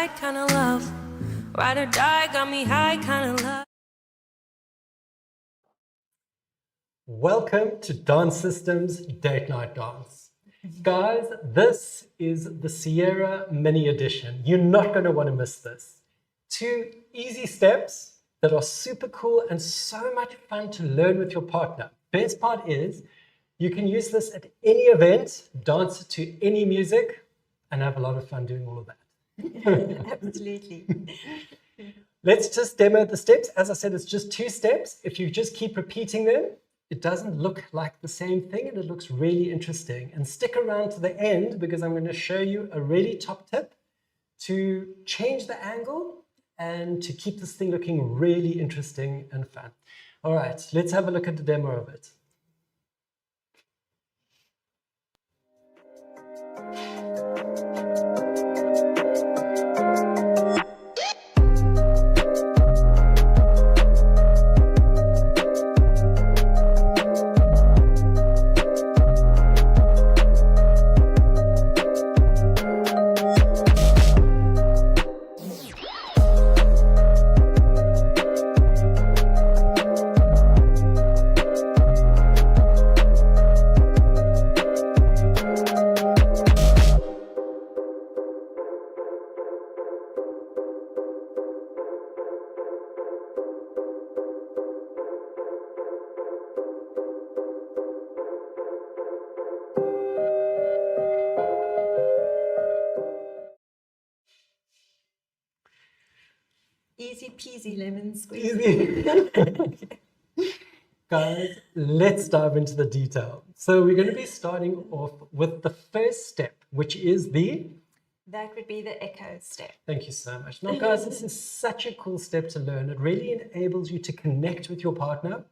die kind of love. Ride or die, got me high kind of love. Welcome to DanceSystems Date Night Dance. Guys, this is the Sierra Mini Edition. You're not going to want to miss this. 2 easy steps that are super cool and so much fun to learn with your partner. Best part is you can use this at any event, dance it to any music, and have a lot of fun doing all of that. Absolutely. Let's just demo the steps. As I said, it's just 2 steps. If you just keep repeating them, it doesn't look like the same thing and it looks really interesting. And stick around to the end because I'm going to show you a really top tip to change the angle and to keep this thing looking really interesting and fun. All right, let's have a look at the demo of it. Easy peasy lemon squeeze. Easy. Guys, let's dive into the detail. So we're going to be starting off with the first step, which is the... That would be the echo step. Thank you so much. Now, guys, this is such a cool step to learn. It really enables you to connect with your partner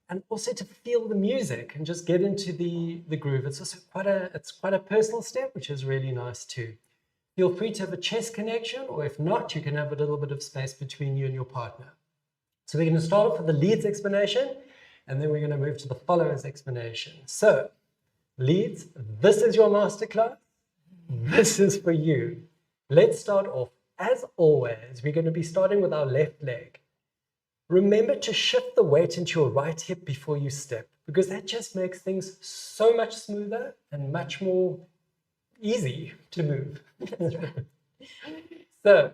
and also to feel the music and just get into the groove. It's also quite a personal step, which is really nice too. Feel free to have a chest connection, or if not, you can have a little bit of space between you and your partner. So we're going to start off with the leads explanation, and then we're going to move to the followers explanation. So, leads, this is your masterclass. This is for you. Let's start off. As always, we're going to be starting with our left leg. Remember to shift the weight into your right hip before you step, because that just makes things so much smoother and much more easy to move. That's right. So,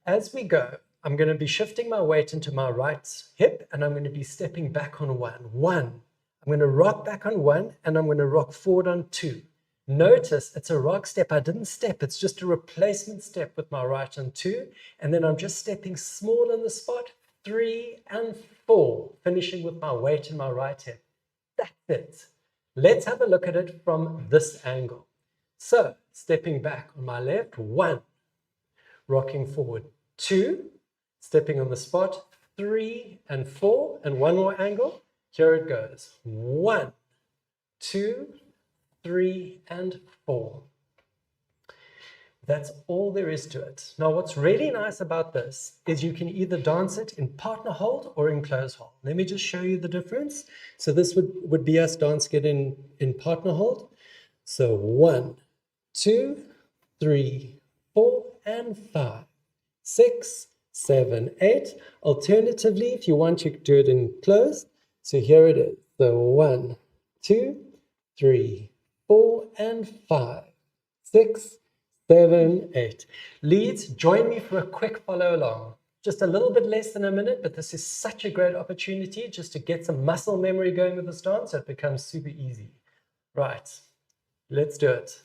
as we go, I'm going to be shifting my weight into my right hip and I'm going to be stepping back on 1. 1. I'm going to rock back on 1 and I'm going to rock forward on 2. Notice it's a rock step. I didn't step. It's just a replacement step with my right on 2. And then I'm just stepping small on the spot, 3 and 4, finishing with my weight in my right hip. That's it. Let's have a look at it from this angle. So, stepping back on my left, 1, rocking forward, 2, stepping on the spot, 3 and 4, and one more angle. Here it goes, 1, 2, 3, and 4. That's all there is to it. Now, what's really nice about this is you can either dance it in partner hold or in close hold. Let me just show you the difference. So this would be us dancing it in partner hold. So 1, 2, 3, 4, and 5, 6, 7, 8. Alternatively, if you want, you could do it in closed. So here it is. So 1, 2, 3, 4, and 5, 6, 7, 8. Leads, join me for a quick follow along. Just a little bit less than a minute, but this is such a great opportunity just to get some muscle memory going with this dance so it becomes super easy. Right, let's do it.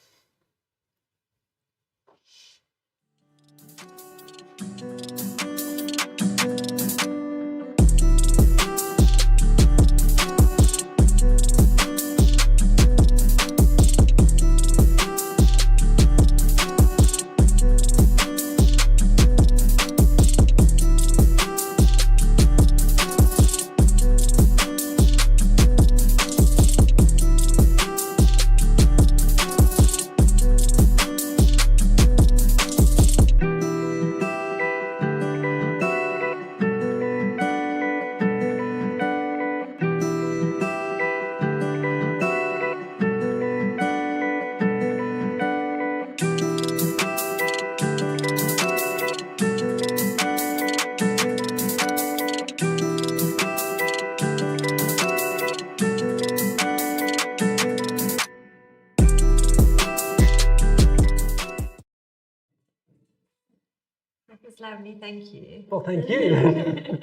lovely. Thank you. Well, thank you.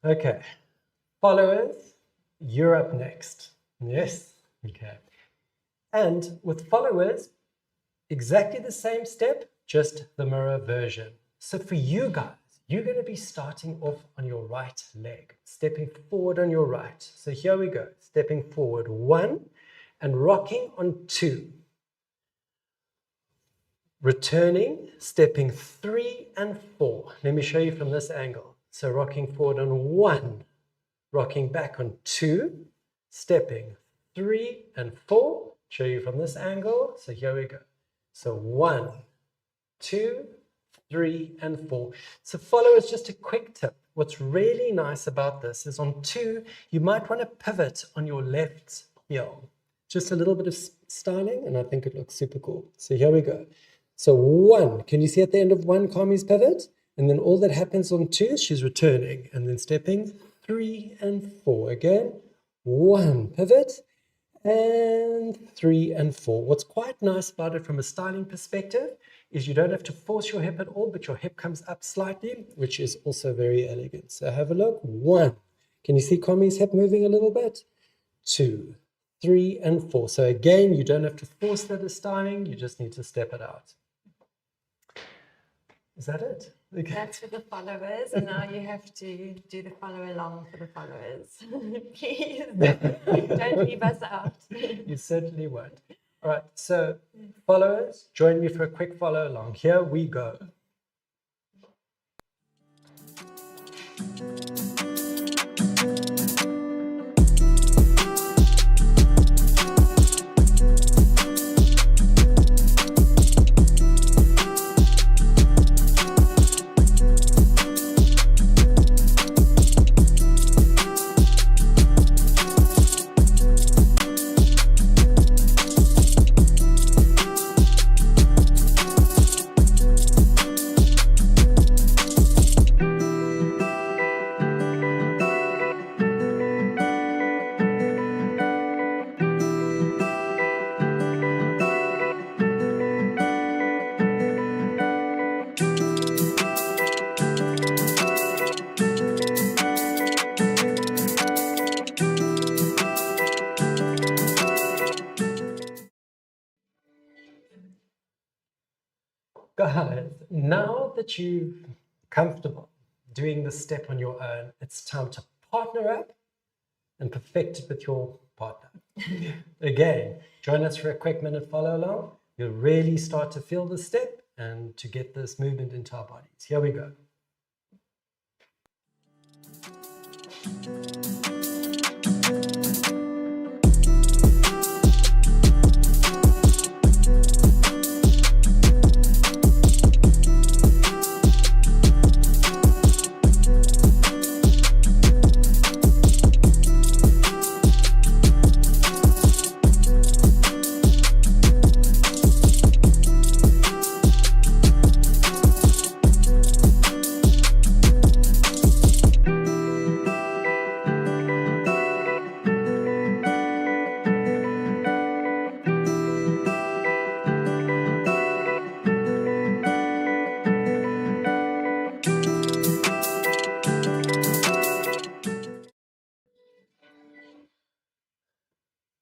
Okay. Followers, you're up next. Yes? Okay. And with followers, exactly the same step, just the mirror version. So for you guys, you're going to be starting off on your right leg, stepping forward on your right. So here we go, stepping forward 1 and rocking on 2. Returning, stepping 3 and 4. Let me show you from this angle. So rocking forward on 1, rocking back on 2, stepping 3 and 4. Show you from this angle. So here we go. So 1, 2, 3 and 4. So followers, just a quick tip. What's really nice about this is on 2, you might want to pivot on your left heel. Just a little bit of styling, and I think it looks super cool. So here we go. So 1, can you see at the end of 1, Kami's pivot? And then all that happens on 2 is she's returning and then stepping 3 and 4. Again, 1, pivot, and 3 and 4. What's quite nice about it from a styling perspective is you don't have to force your hip at all, but your hip comes up slightly, which is also very elegant. So have a look. 1. Can you see Kami's hip moving a little bit? 2, 3 and 4. So again, you don't have to force that styling. You just need to step it out. Is that it? Okay. That's for the followers, and now you have to do the follow along for the followers. Please don't leave us out. You certainly won't. All right, so followers, join me for a quick follow along. Here we go. Guys, now that you're comfortable doing this step on your own, it's time to partner up and perfect it with your partner. Again, join us for a quick minute follow along. You'll really start to feel the step and to get this movement into our bodies. Here we go.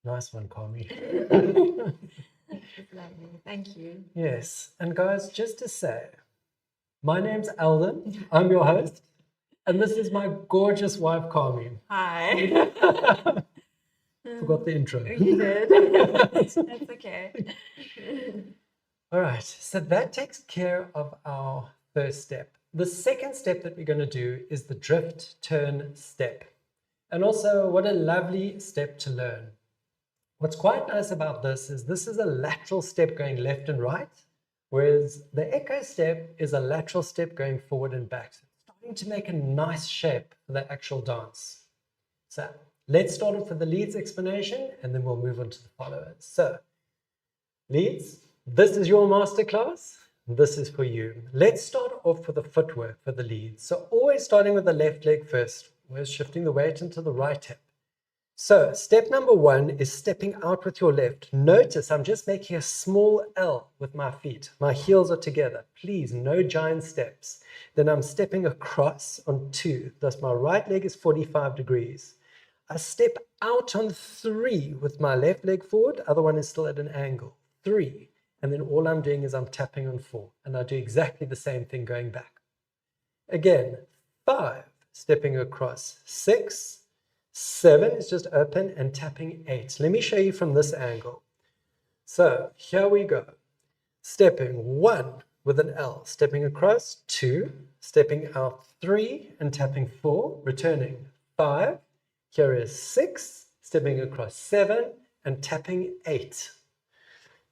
Nice one, Kami. It's lovely. Thank you. Yes, and guys, just to say, my name's Alden. I'm your host, and this is my gorgeous wife, Kami. Hi. Forgot the intro. You did. That's okay. All right, so that takes care of our first step. The second step that we're going to do is the drift turn step. And also, what a lovely step to learn. What's quite nice about this is a lateral step going left and right, whereas the echo step is a lateral step going forward and back. So it's starting to make a nice shape for the actual dance. So let's start off with the leads explanation, and then we'll move on to the followers. So leads, this is your masterclass. This is for you. Let's start off with the footwork for the leads. So always starting with the left leg first. We're shifting the weight into the right hip. So step number 1 is stepping out with your left. Notice I'm just making a small L with my feet. My heels are together. Please, no giant steps. Then I'm stepping across on 2. Thus my right leg is 45 degrees. I step out on 3 with my left leg forward. Other one is still at an angle. 3. And then all I'm doing is I'm tapping on 4. And I do exactly the same thing going back. Again, 5, stepping across. 6, 7 is just open and tapping 8. Let me show you from this angle. So here we go. Stepping 1 with an L, stepping across, 2, stepping out 3 and tapping 4, returning 5. Here is 6, stepping across 7 and tapping 8.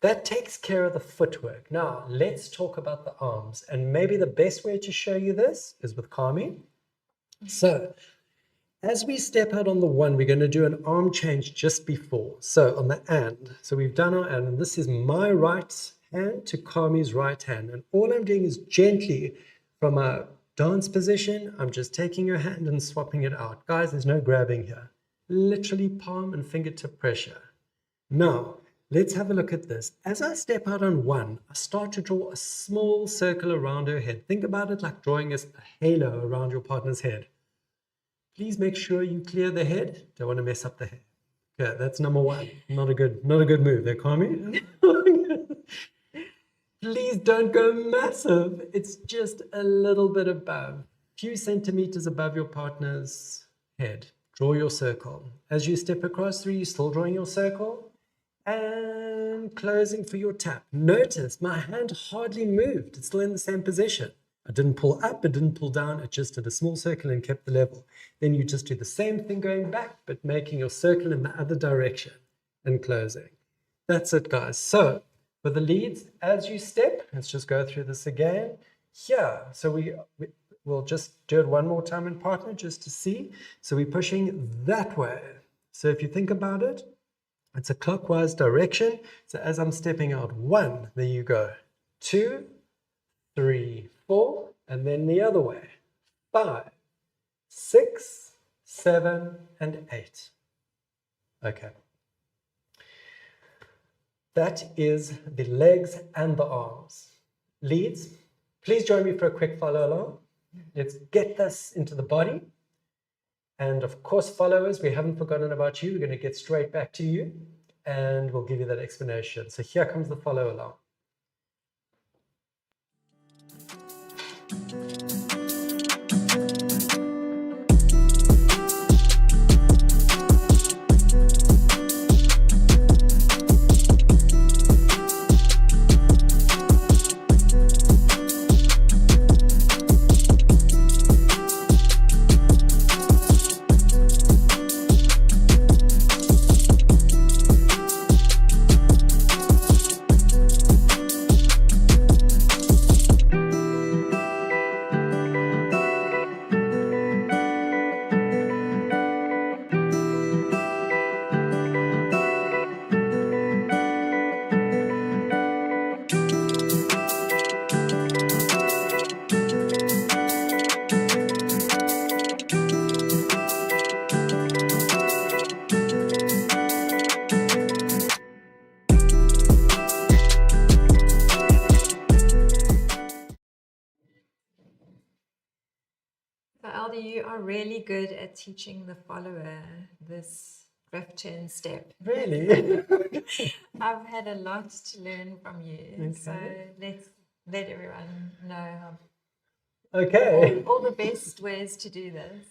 That takes care of the footwork. Now let's talk about the arms, and maybe the best way to show you this is with Kami. So as we step out on the 1, we're going to do an arm change just before. So on the and, so we've done our and this is my right hand to Kami's right hand. And all I'm doing is gently from a dance position, I'm just taking your hand and swapping it out. Guys, there's no grabbing here. Literally palm and fingertip pressure. Now, let's have a look at this. As I step out on 1, I start to draw a small circle around her head. Think about it like drawing a halo around your partner's head. Please make sure you clear the head. Don't want to mess up the hair. Okay, that's number 1. Not a good move there, Kami. Please don't go massive. It's just a little bit above, a few centimeters above your partner's head. Draw your circle. As you step across 3, you're still drawing your circle and closing for your tap. Notice my hand hardly moved. It's still in the same position. I didn't pull up, I didn't pull down, it just did a small circle and kept the level. Then you just do the same thing going back, but making your circle in the other direction and closing. That's it, guys. So with the leads, as you step, let's just go through this again. Here, so we'll just do it one more time in partner just to see. So we're pushing that way. So if you think about it, it's a clockwise direction. So as I'm stepping out 1, there you go. 2, 3, 4, and then the other way. 5, 6, 7, and 8. Okay. That is the legs and the arms. Leads, please join me for a quick follow along. Let's get this into the body. And of course, followers, we haven't forgotten about you. We're going to get straight back to you and we'll give you that explanation. So here comes the follow along. So Aldi, you are really good at teaching the follower this drift turn step. Really? I've had a lot to learn from you. Okay. So let's let everyone know Okay. all the best ways to do this.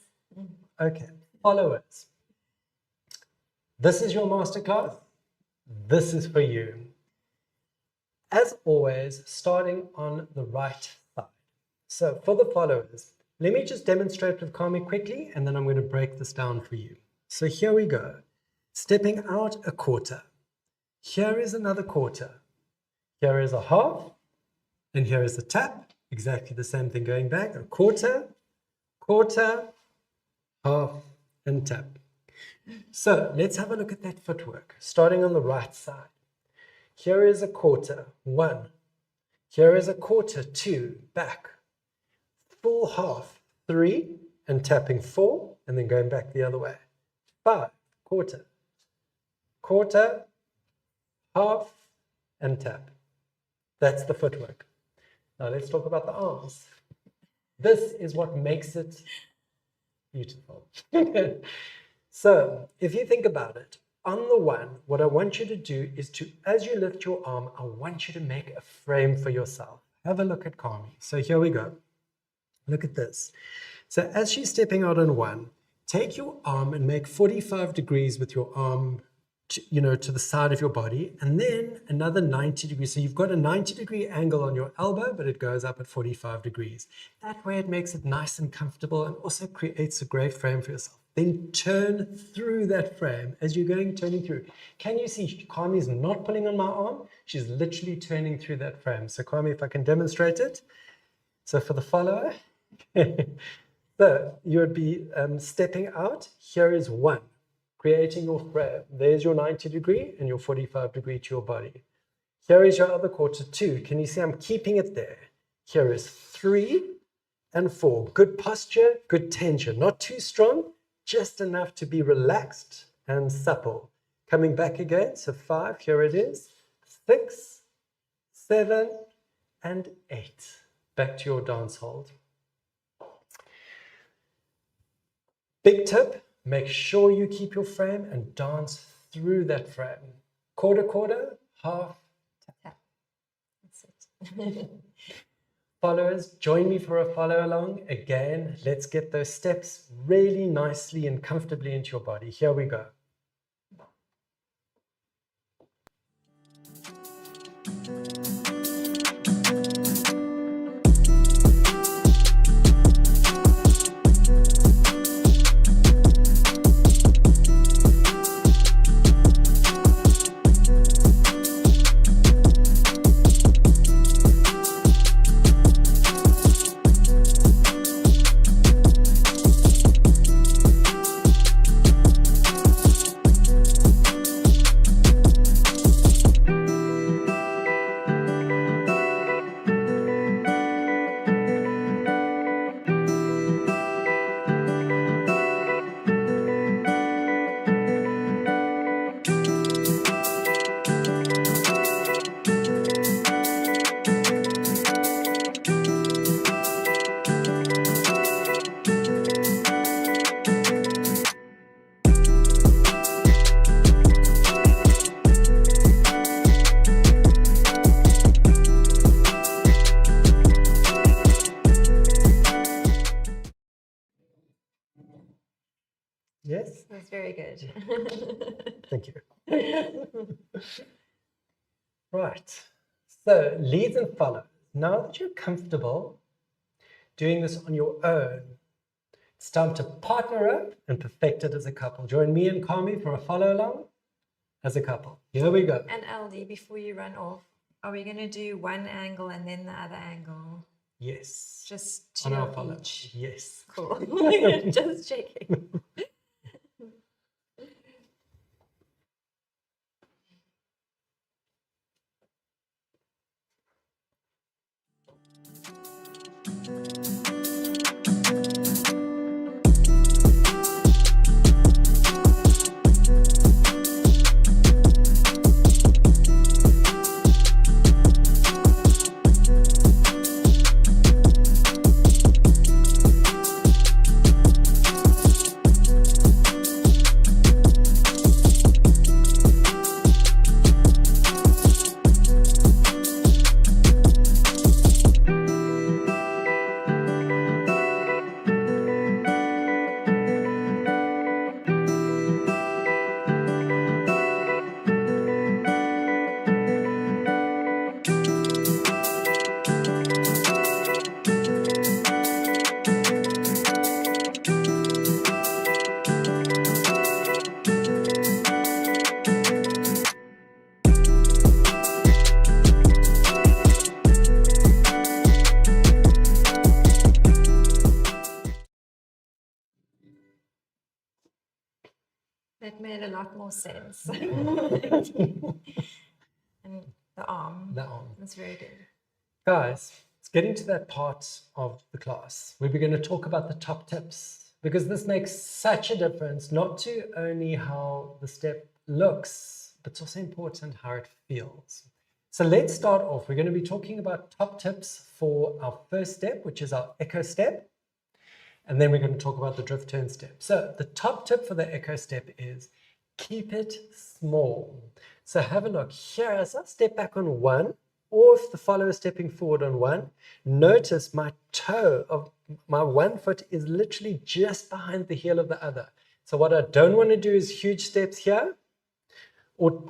Okay. Followers. This is your masterclass. This is for you. As always, starting on the right side. So for the followers, let me just demonstrate with Kami quickly, and then I'm going to break this down for you. So here we go. Stepping out a quarter. Here is another quarter. Here is a half, and here is the tap. Exactly the same thing going back. A quarter, quarter, half, and tap. So let's have a look at that footwork, starting on the right side. Here is a quarter, 1. Here is a quarter, 2, back. Full half, 3, and tapping 4, and then going back the other way. 5, quarter, quarter, half, and tap. That's the footwork. Now let's talk about the arms. This is what makes it beautiful. So if you think about it, on the one, what I want you to do is to, as you lift your arm, I want you to make a frame for yourself. Have a look at Kami. So here we go. Look at this. So as she's stepping out on one, take your arm and make 45 degrees with your arm to the side of your body, and then another 90 degrees. So you've got a 90-degree angle on your elbow, but it goes up at 45 degrees. That way it makes it nice and comfortable and also creates a great frame for yourself. Then turn through that frame as you're turning through. Can you see Kami's not pulling on my arm? She's literally turning through that frame. So Kami, if I can demonstrate it. So for the follower, so you would be stepping out. Here is one. Creating your frame. There's your 90 degree and your 45 degree to your body. Here is your other quarter 2. Can you see I'm keeping it there? Here is 3 and 4. Good posture, good tension. Not too strong, just enough to be relaxed and supple. Coming back again, so 5, here it is. 6, 7, and 8. Back to your dance hold. Big tip. Make sure you keep your frame and dance through that frame. Quarter, quarter, half, tap. That's it. Followers, join me for a follow along. Again, let's get those steps really nicely and comfortably into your body. Here we go. Yes? That's very good. Thank you. Right. So leads and follows. Now that you're comfortable doing this on your own, it's time to partner up and perfect it as a couple. Join me and Kami for a follow along as a couple. Here we go. And LD, before you run off, are we going to do one angle and then the other angle? Yes. Just On two our of follow. each. Yes. Cool. Just checking. That made a lot more sense. And the arm. The arm. That's very good. Guys, it's getting to that part of the class where we're going to talk about the top tips because this makes such a difference, not to only how the step looks, but it's also important how it feels. So let's start off. We're going to be talking about top tips for our first step, which is our echo step. And then we're going to talk about the drift turn step. So the top tip for the echo step is keep it small. So have a look here as I step back on one, or if the follower is stepping forward on one, notice my toe of my 1 foot is literally just behind the heel of the other. So what I don't want to do is huge steps here or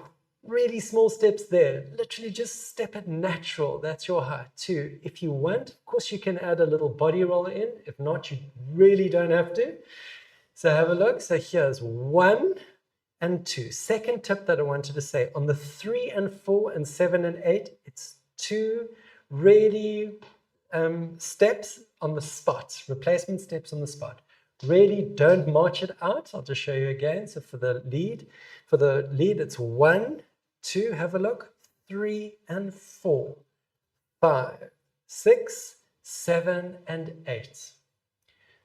really small steps there. Literally just step it natural. That's your height too. If you want, of course, you can add a little body roller in. If not, you really don't have to. So have a look. So here's 1 and 2. Second tip that I wanted to say, on the 3 and 4 and 7 and 8, it's 2 really steps on the spot, replacement steps on the spot. Really don't march it out. I'll just show you again. So for the lead, it's 1, 2, have a look, 3 and 4, 5, 6, 7 and 8.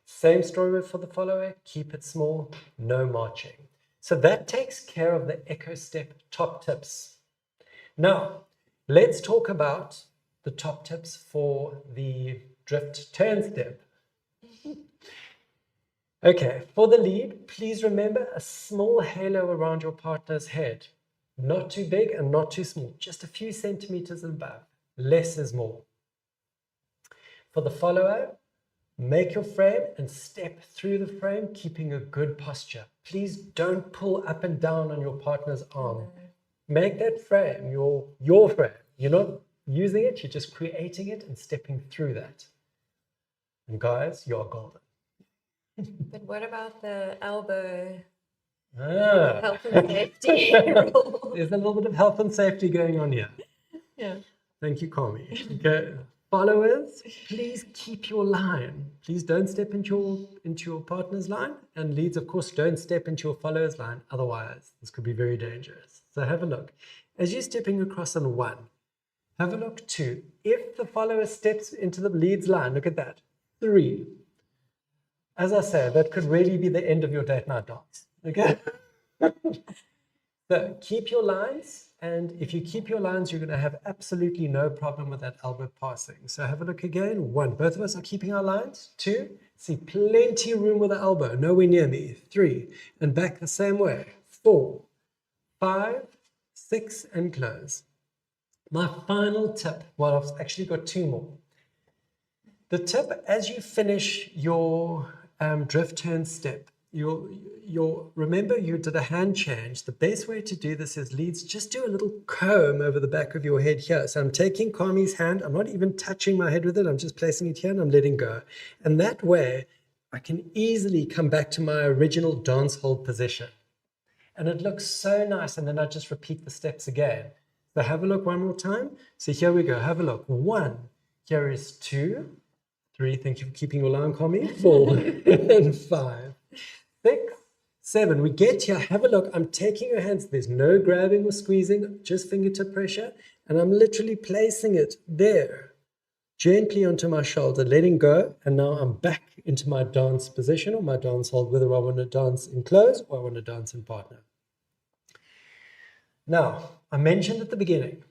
Same story for the follower, keep it small, no marching. So that takes care of the echo step top tips. Now, let's talk about the top tips for the drift turn step. Okay, for the lead, please remember a small halo around your partner's head. Not too big and not too small, just a few centimeters above. Less is more. For the follower, make your frame and step through the frame, keeping a good posture. Please don't pull up and down on your partner's arm. Make that frame your frame. You're not using it, you're just creating it and stepping through that. And guys, you're golden. But what about the elbow Ah. health and safety rule? There's a little bit of health and safety going on here. Yeah. Thank you, Kami. Okay. Followers, please keep your line. Please don't step into your partner's line. And leads, of course, don't step into your follower's line. Otherwise, this could be very dangerous. So have a look. As you're stepping across on 1, have a look 2. If the follower steps into the lead's line, look at that. 3. As I say, that could really be the end of your date night dance. Okay? So keep your lines, and if you keep your lines, you're going to have absolutely no problem with that elbow passing. So have a look again. 1, both of us are keeping our lines. 2, see plenty of room with the elbow, nowhere near me. 3, and back the same way. 4, 5, 6, and close. My final tip, well, I've actually got 2 more. The tip, as you finish your drift turn step, remember you did a hand change. The best way to do this is leads, just do a little comb over the back of your head here. So I'm taking Kami's hand, I'm not even touching my head with it, I'm just placing it here and I'm letting go. And that way I can easily come back to my original dance hold position. And it looks so nice, and then I just repeat the steps again. So have a look one more time. So here we go, have a look. 1, here is 2, 3, thank you for keeping your line, Kami. 4, and 5, 6, 7. We get here, have a look. I'm taking your hands. There's no grabbing or squeezing, just fingertip pressure. And I'm literally placing it there, gently onto my shoulder, letting go. And now I'm back into my dance position or my dance hold, whether I want to dance in close or I want to dance in partner. Now, I mentioned at the beginning,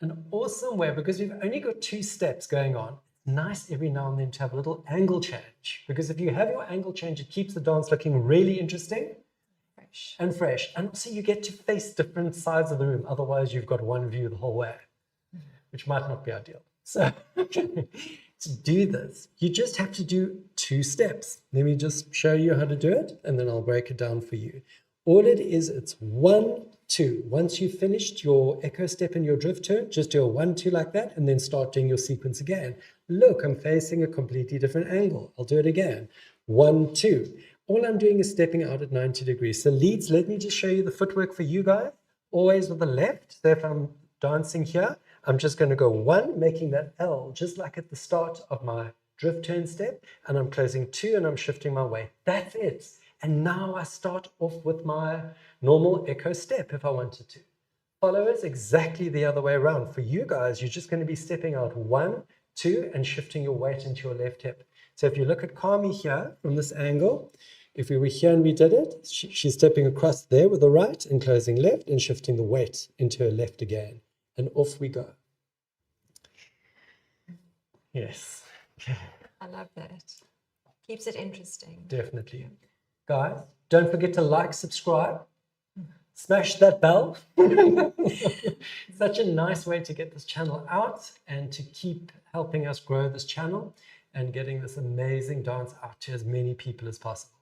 an awesome way, because we've only got 2 steps going on, nice every now and then to have a little angle change, because if you have your angle change, it keeps the dance looking really interesting and fresh. And also you get to face different sides of the room. Otherwise, you've got one view the whole way, which might not be ideal. So to do this, you just have to do 2 steps. Let me just show you how to do it, and then I'll break it down for you. All it is, it's 1, 2. Once you've finished your echo step and your drift turn, just do a 1, 2 like that, and then start doing your sequence again. Look, I'm facing a completely different angle. I'll do it again. 1, 2. All I'm doing is stepping out at 90 degrees. So leads, let me just show you the footwork for you guys. Always with the left. So if I'm dancing here, I'm just going to go 1, making that L, just like at the start of my drift turn step, and I'm closing 2, and I'm shifting my weight. That's it. And now I start off with my normal echo step if I wanted to. Followers, exactly the other way around. For you guys, you're just going to be stepping out 1, 2, and shifting your weight into your left hip. So if you look at Kami here from this angle, if we were here and we did it, she's stepping across there with the right and closing left and shifting the weight into her left again. And off we go. Yes. I love that. Keeps it interesting. Definitely. Guys, don't forget to like, subscribe, smash that bell. Such a nice way to get this channel out and to keep helping us grow this channel and getting this amazing dance out to as many people as possible.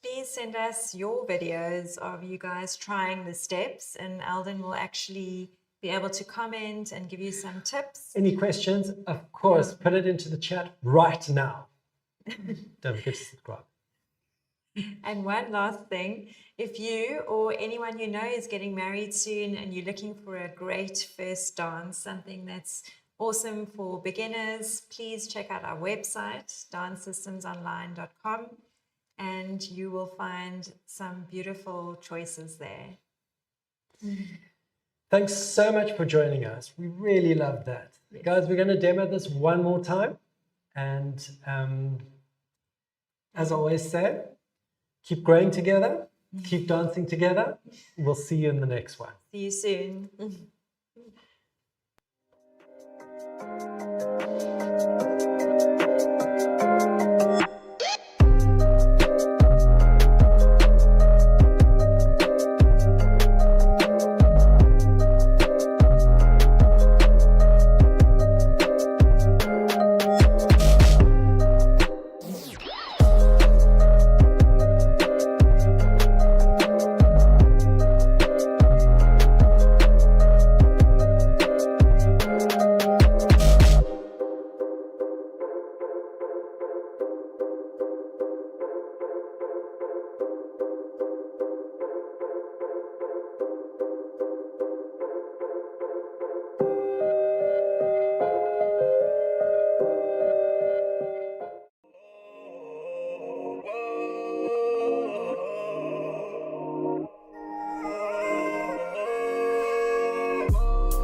Please send us your videos of you guys trying the steps, and Alden will actually be able to comment and give you some tips. Any questions? Of course, put it into the chat right now. Don't forget to subscribe. And one last thing, if you or anyone you know is getting married soon and you're looking for a great first dance, something that's awesome for beginners, please check out our website, dancesystemsonline.com, and you will find some beautiful choices there. Thanks so much for joining us. We really love that. Yes. Guys, we're going to demo this one more time. And as I always say, keep growing together, keep dancing together. We'll see you in the next one. See you soon.